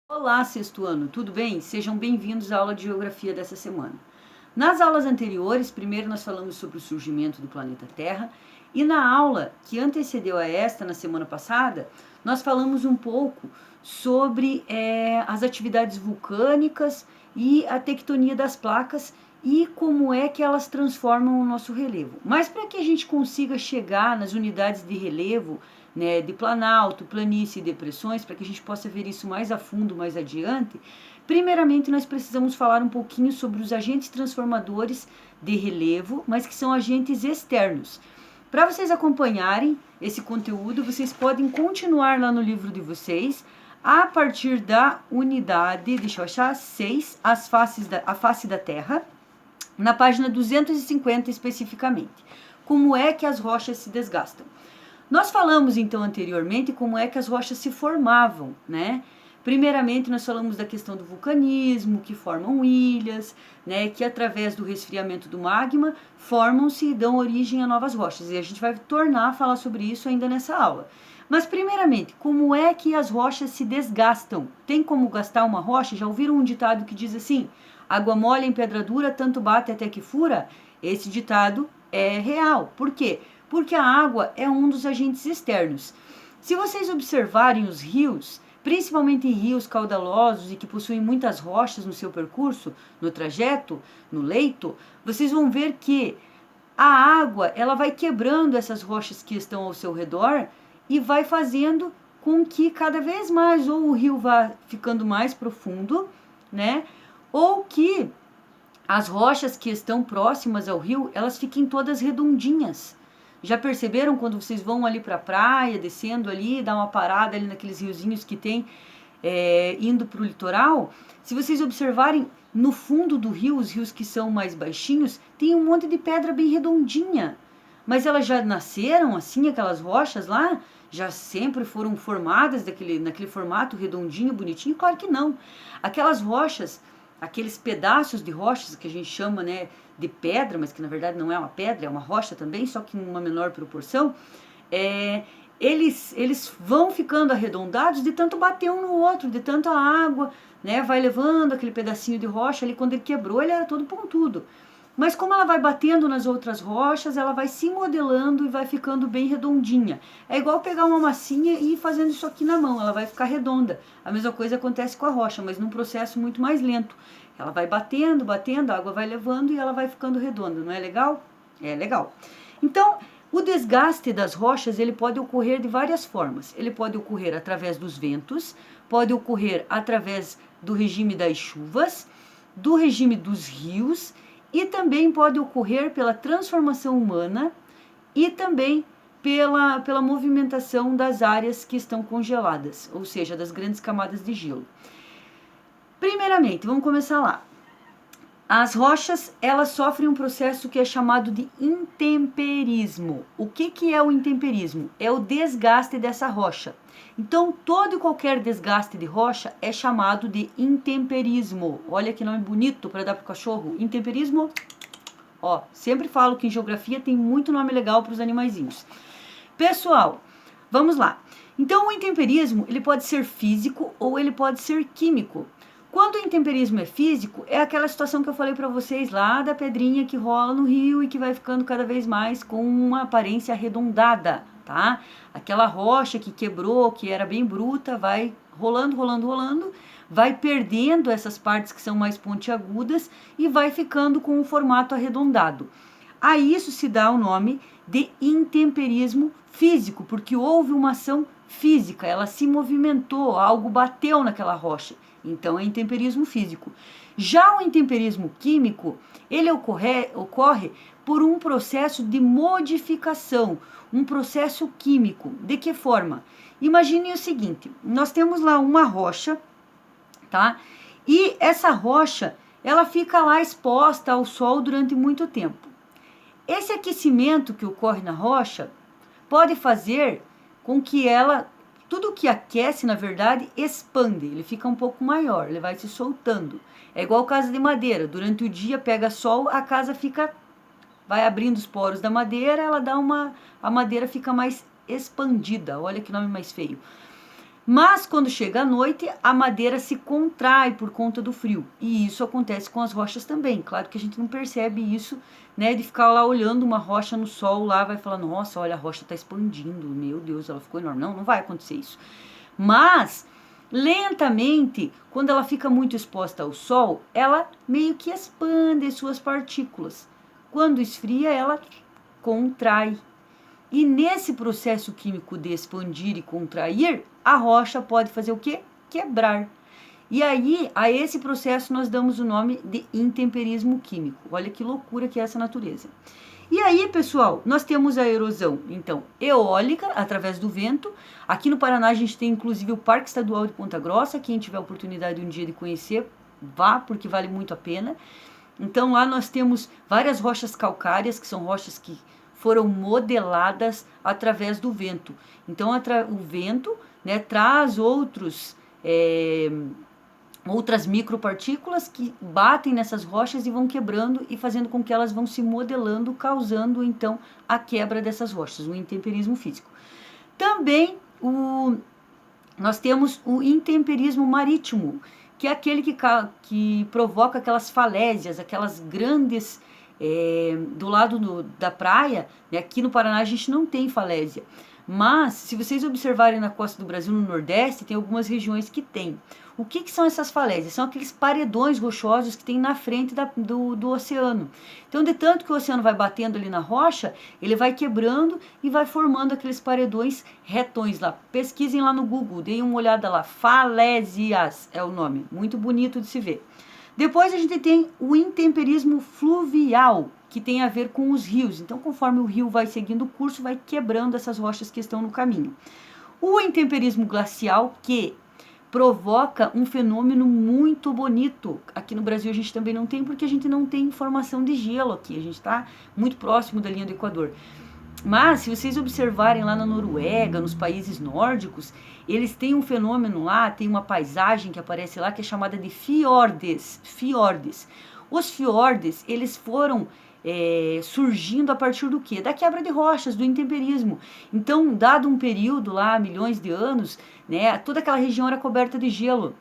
Olá, sexto ano, tudo bem? Sejam bem-vindos à aula de Geografia dessa semana. Nas aulas anteriores, primeiro nós falamos sobre o surgimento do planeta Terra e na aula que antecedeu a esta, na semana passada, nós falamos um pouco sobre as atividades vulcânicas e a tectonia das placas e como é que elas transformam o nosso relevo. Mas para que a gente consiga chegar nas unidades de relevo, né, de planalto, planície e depressões, para que a gente possa ver isso mais a fundo mais adiante, primeiramente nós precisamos falar um pouquinho sobre os agentes transformadores de relevo, mas que são agentes externos. Para vocês acompanharem esse conteúdo, vocês podem continuar lá no livro de vocês, a partir da unidade, deixa eu achar, 6, a face da Terra, na página 250 especificamente. Como é que as rochas se desgastam? Nós falamos então anteriormente como é que as rochas se formavam, né? Primeiramente nós falamos da questão do vulcanismo, que formam ilhas, né, que através do resfriamento do magma formam-se e dão origem a novas rochas. E a gente vai tornar a falar sobre isso ainda nessa aula. Mas primeiramente, como é que as rochas se desgastam? Tem como gastar uma rocha? Já ouviram um ditado que diz assim: água mole em pedra dura, tanto bate até que fura? Esse ditado é real. Por quê? Porque a água é um dos agentes externos. Se vocês observarem os rios, principalmente em rios caudalosos e que possuem muitas rochas no seu percurso, no trajeto, no leito, vocês vão ver que a água ela vai quebrando essas rochas que estão ao seu redor e vai fazendo com que cada vez mais ou o rio vá ficando mais profundo, né? Ou que as rochas que estão próximas ao rio, elas fiquem todas redondinhas. Já perceberam quando vocês vão ali para a praia, descendo ali, dá uma parada ali naqueles riozinhos que tem, indo para o litoral? Se vocês observarem, no fundo do rio, os rios que são mais baixinhos, tem um monte de pedra bem redondinha. Mas elas já nasceram assim, aquelas rochas lá? Já sempre foram formadas naquele formato redondinho, bonitinho? Claro que não. Aquelas rochas, aqueles pedaços de rochas que a gente chama, né, de pedra, mas que na verdade não é uma pedra, é uma rocha também, só que em uma menor proporção, eles vão ficando arredondados de tanto bater um no outro, de tanta água, né, vai levando aquele pedacinho de rocha ali, quando ele quebrou, ele era todo pontudo. Mas como ela vai batendo nas outras rochas, ela vai se modelando e vai ficando bem redondinha. É igual pegar uma massinha e ir fazendo isso aqui na mão, ela vai ficar redonda. A mesma coisa acontece com a rocha, mas num processo muito mais lento. Ela vai batendo, batendo, a água vai levando e ela vai ficando redonda, não é legal? É legal. Então, o desgaste das rochas ele pode ocorrer de várias formas. Ele pode ocorrer através dos ventos, pode ocorrer através do regime das chuvas, do regime dos rios e também pode ocorrer pela transformação humana e também pela movimentação das áreas que estão congeladas, ou seja, das grandes camadas de gelo. Primeiramente, vamos começar lá. As rochas, elas sofrem um processo que é chamado de intemperismo. O que é o intemperismo? É o desgaste dessa rocha. Então, todo e qualquer desgaste de rocha é chamado de intemperismo. Olha que nome bonito para dar para o cachorro. Intemperismo. Ó, sempre falo que em geografia tem muito nome legal para os animaizinhos. Pessoal, vamos lá. Então, o intemperismo, ele pode ser físico ou ele pode ser químico. Quando o intemperismo é físico, é aquela situação que eu falei para vocês lá da pedrinha que rola no rio e que vai ficando cada vez mais com uma aparência arredondada, tá? Aquela rocha que quebrou, que era bem bruta, vai rolando, rolando, rolando, vai perdendo essas partes que são mais pontiagudas e vai ficando com um formato arredondado. A isso se dá o nome de intemperismo físico, porque houve uma ação física, ela se movimentou, algo bateu naquela rocha. Então é intemperismo físico. Já o intemperismo químico, ele ocorre por um processo de modificação, um processo químico. De que forma? Imagine o seguinte, nós temos lá uma rocha, tá? E essa rocha, ela fica lá exposta ao sol durante muito tempo. Esse aquecimento que ocorre na rocha pode fazer com que ela, tudo que aquece, na verdade, expande, ele fica um pouco maior, ele vai se soltando. É igual casa de madeira, durante o dia pega sol, a casa vai abrindo os poros da madeira, a madeira fica mais expandida, olha que nome mais feio. Mas quando chega a noite, a madeira se contrai por conta do frio. E isso acontece com as rochas também. Claro que a gente não percebe isso, né? De ficar lá olhando uma rocha no sol lá, vai falar, nossa, olha, a rocha está expandindo, meu Deus, ela ficou enorme. Não, não vai acontecer isso. Mas, lentamente, quando ela fica muito exposta ao sol, ela meio que expande suas partículas. Quando esfria, ela contrai. E nesse processo químico de expandir e contrair, a rocha pode fazer o quê? Quebrar. E aí, a esse processo nós damos o nome de intemperismo químico. Olha que loucura que é essa natureza. E aí, pessoal, nós temos a erosão, então, eólica, através do vento. Aqui no Paraná a gente tem inclusive o Parque Estadual de Ponta Grossa. Quem tiver a oportunidade um dia de conhecer, vá, porque vale muito a pena. Então lá nós temos várias rochas calcárias, que são rochas que foram modeladas através do vento. Então o vento, né, traz outras micropartículas que batem nessas rochas e vão quebrando e fazendo com que elas vão se modelando, causando então a quebra dessas rochas, o intemperismo físico. Também nós temos o intemperismo marítimo, que é aquele que provoca aquelas falésias, aquelas grandes, do lado da praia, né? Aqui no Paraná a gente não tem falésia, mas se vocês observarem na costa do Brasil, no Nordeste, tem algumas regiões que tem. O que são essas falésias? São aqueles paredões rochosos que tem na frente do oceano. Então, de tanto que o oceano vai batendo ali na rocha, ele vai quebrando e vai formando aqueles paredões retões lá. Pesquisem lá no Google, deem uma olhada lá. Falésias é o nome, muito bonito de se ver. Depois a gente tem o intemperismo fluvial, que tem a ver com os rios. Então, conforme o rio vai seguindo o curso, vai quebrando essas rochas que estão no caminho. O intemperismo glacial, que provoca um fenômeno muito bonito. Aqui no Brasil a gente também não tem, porque a gente não tem formação de gelo aqui. A gente está muito próximo da linha do Equador. Mas, se vocês observarem lá na Noruega, nos países nórdicos, eles têm um fenômeno lá, tem uma paisagem que aparece lá que é chamada de fiordes. Os fiordes, eles foram surgindo a partir do quê? Da quebra de rochas, do intemperismo. Então, dado um período lá, milhões de anos, né, toda aquela região era coberta de gelo.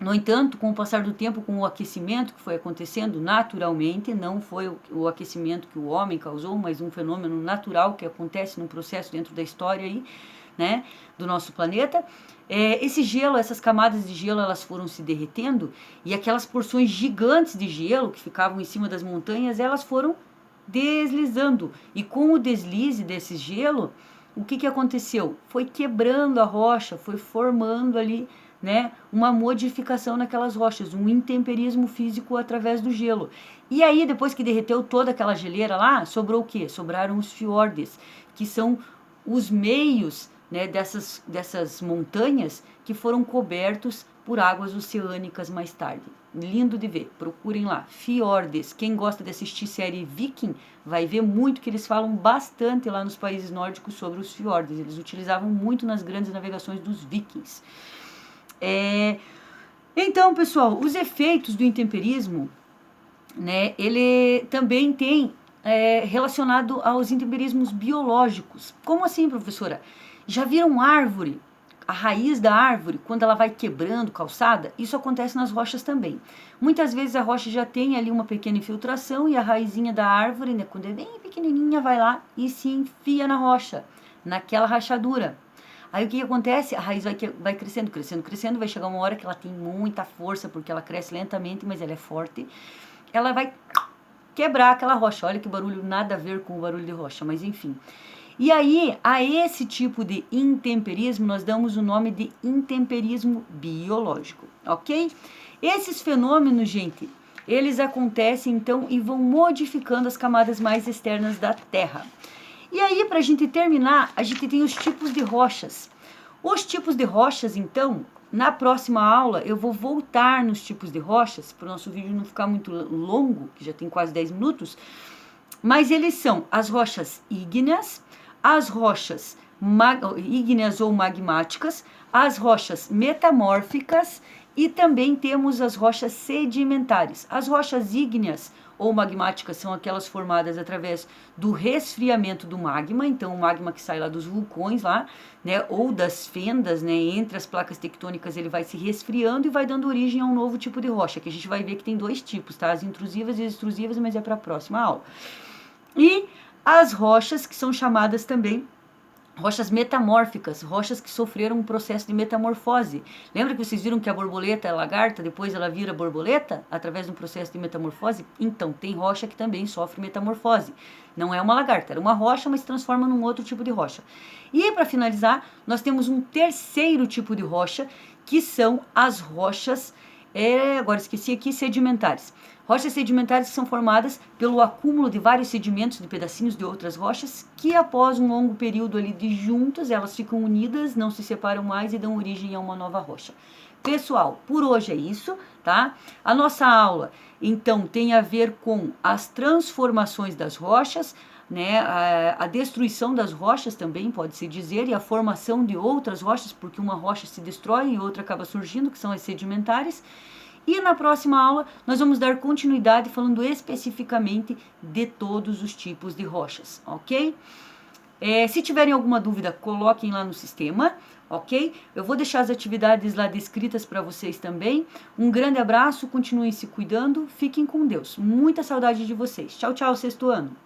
No entanto, com o passar do tempo, com o aquecimento que foi acontecendo naturalmente, não foi o aquecimento que o homem causou, mas um fenômeno natural que acontece num processo dentro da história aí, né, do nosso planeta, esse gelo, essas camadas de gelo, elas foram se derretendo e aquelas porções gigantes de gelo que ficavam em cima das montanhas, elas foram deslizando. E com o deslize desse gelo, o que aconteceu? Foi quebrando a rocha, foi formando ali, né, uma modificação naquelas rochas, um intemperismo físico através do gelo. E aí, depois que derreteu toda aquela geleira lá, sobrou o quê? Sobraram os fiordes, que são os meios, né, dessas montanhas que foram cobertos por águas oceânicas mais tarde. Lindo de ver, procurem lá, fiordes. Quem gosta de assistir série Viking vai ver muito que eles falam bastante lá nos países nórdicos sobre os fiordes. Eles utilizavam muito nas grandes navegações dos vikings. Então, pessoal, os efeitos do intemperismo, né, ele também tem relacionado aos intemperismos biológicos. Como assim, professora? Já viram árvore? A raiz da árvore, quando ela vai quebrando calçada, isso acontece nas rochas também. Muitas vezes a rocha já tem ali uma pequena infiltração e a raizinha da árvore, né, quando é bem pequenininha, vai lá e se enfia na rocha, naquela rachadura. Aí o que acontece? A raiz vai crescendo, vai chegar uma hora que ela tem muita força, porque ela cresce lentamente, mas ela é forte. Ela vai quebrar aquela rocha. Olha que barulho, nada a ver com o barulho de rocha, mas enfim. E aí, a esse tipo de intemperismo, nós damos o nome de intemperismo biológico, ok? Esses fenômenos, gente, eles acontecem, então, e vão modificando as camadas mais externas da Terra. E aí, para a gente terminar, a gente tem os tipos de rochas. Os tipos de rochas, então, na próxima aula, eu vou voltar nos tipos de rochas, para o nosso vídeo não ficar muito longo, que já tem quase 10 minutos, mas eles são as rochas ígneas, as rochas ígneas ou magmáticas, as rochas metamórficas E também temos as rochas sedimentares. As rochas ígneas ou magmáticas são aquelas formadas através do resfriamento do magma, então o magma que sai lá dos vulcões lá, né, ou das fendas, né, entre as placas tectônicas, ele vai se resfriando e vai dando origem a um novo tipo de rocha, que a gente vai ver que tem dois tipos, tá? As intrusivas e as extrusivas, mas é para a próxima aula. E as rochas que são chamadas também rochas metamórficas, rochas que sofreram um processo de metamorfose. Lembra que vocês viram que a borboleta é lagarta, depois ela vira borboleta, através de um processo de metamorfose? Então, tem rocha que também sofre metamorfose. Não é uma lagarta, era uma rocha, mas se transforma num outro tipo de rocha. E para finalizar, nós temos um terceiro tipo de rocha, que são as rochas, agora esqueci aqui, sedimentares. Rochas sedimentares que são formadas pelo acúmulo de vários sedimentos de pedacinhos de outras rochas que após um longo período ali de juntas, elas ficam unidas, não se separam mais e dão origem a uma nova rocha. Pessoal, por hoje é isso, tá? A nossa aula, então, tem a ver com as transformações das rochas, né? A destruição das rochas também, pode-se dizer, e a formação de outras rochas, porque uma rocha se destrói e outra acaba surgindo, que são as sedimentares. E na próxima aula nós vamos dar continuidade falando especificamente de todos os tipos de rochas, ok? Se tiverem alguma dúvida, coloquem lá no sistema, ok? Eu vou deixar as atividades lá descritas para vocês também. Um grande abraço, continuem se cuidando, fiquem com Deus. Muita saudade de vocês. Tchau, tchau, sexto ano.